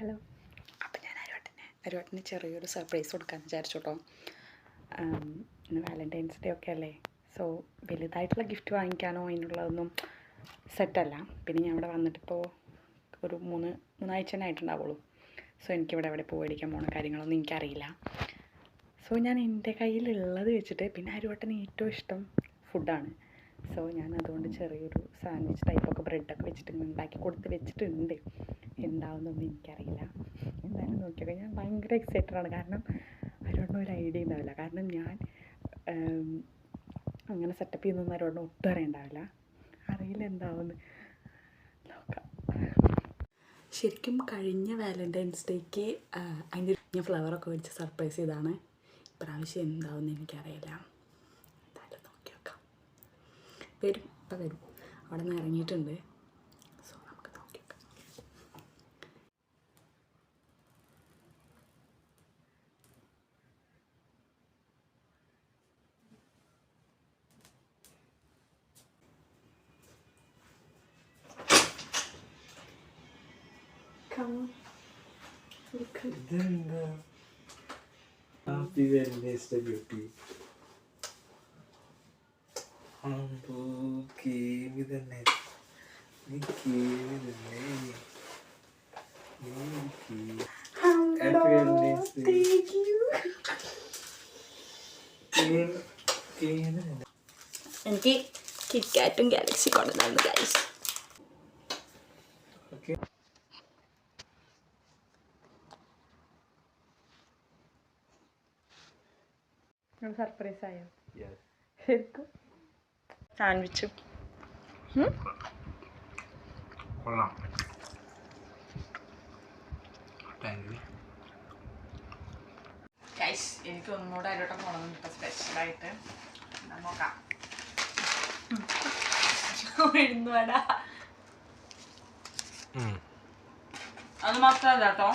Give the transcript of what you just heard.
Hello. അപ്പോൾ ഞാൻ അരുവാട്ടിന് ചെറിയൊരു സർപ്രൈസ് കൊടുക്കാമെന്ന് വിചാരിച്ചു കേട്ടോ. ഇന്ന് വാലൻറ്റൈൻസ് ഡേ ഒക്കെ അല്ലേ. സോ വലുതായിട്ടുള്ള ഗിഫ്റ്റ് വാങ്ങിക്കാനോ അതിനുള്ളതൊന്നും സെറ്റല്ല. പിന്നെ ഞാൻ ഇവിടെ വന്നിട്ടിപ്പോൾ ഒരു മൂന്നാഴ്ച തന്നെ ആയിട്ടുണ്ടാവുള്ളൂ. സോ എനിക്കിവിടെ എവിടെ പോയി മേടിക്കാൻ പോകുന്ന കാര്യങ്ങളൊന്നും എനിക്കറിയില്ല. സോ ഞാൻ എൻ്റെ കയ്യിലുള്ളത് വെച്ചിട്ട്, പിന്നെ അരുവാട്ടിന് ഏറ്റവും ഇഷ്ടം ഫുഡാണ്. സോ ഞാൻ അതുകൊണ്ട് ചെറിയൊരു സാൻഡ്വിച്ച് ടൈപ്പൊക്കെ ബ്രെഡൊക്കെ വെച്ചിട്ട് ഉണ്ടാക്കി കൊടുത്ത് വെച്ചിട്ടുണ്ട്. എന്താവുന്നൊന്നും എനിക്കറിയില്ല. എന്തായാലും നോക്കിയൊക്കെ ഞാൻ ഭയങ്കര എക്സൈറ്റഡാണ്. കാരണം അരുവാട്ടിന് ഒരു ഐഡിയ ഉണ്ടാവില്ല. കാരണം ഞാൻ അങ്ങനെ സെറ്റപ്പ് ചെയ്യുന്നൊന്നും അരുവാട്ടിന് ഒട്ടും അറിയണ്ടാവില്ല. അറിയില്ല എന്താവുമെന്ന്. നോക്കാം. ശരിക്കും കഴിഞ്ഞ വാലൻറ്റൈൻസ് ഡേക്ക് അതിൻ്റെ ഞാൻ ഫ്ലവറൊക്കെ മേടിച്ച് സർപ്രൈസ് ചെയ്താണ്. ഇപ്രാവശ്യം എന്താവുമെന്ന് എനിക്കറിയില്ല. എന്തായാലും നോക്കി നോക്കാം. വരും, ഇപ്പം വരും. അവിടെ നിന്ന് ഇറങ്ങിയിട്ടുണ്ട്. സോ നമുക്ക് നോക്കി നോക്കാം. Happy Valentine's day beauty. KV തന്നെ ഹാപ്പി വാലന്റൈൻസ് ഡേ. എനിക്ക് കിറ്റ്കാറ്റും ഗാലക്സി കൊണ്ടുവന്നായിരുന്നു ഗൈസ്. സർപ്രൈസ് ആയോ? ശരിക്കും സാൻഡ്വിച്ചും ഗൈസ്, എനിക്ക് ഒന്നുകൂടെ അതിലോട്ട് പോകണം ഇപ്പോൾ സ്പെഷ്യലായിട്ട്. നോക്കാം. എഴുന്നുവേടാ അത് മാത്രമല്ല കേട്ടോ,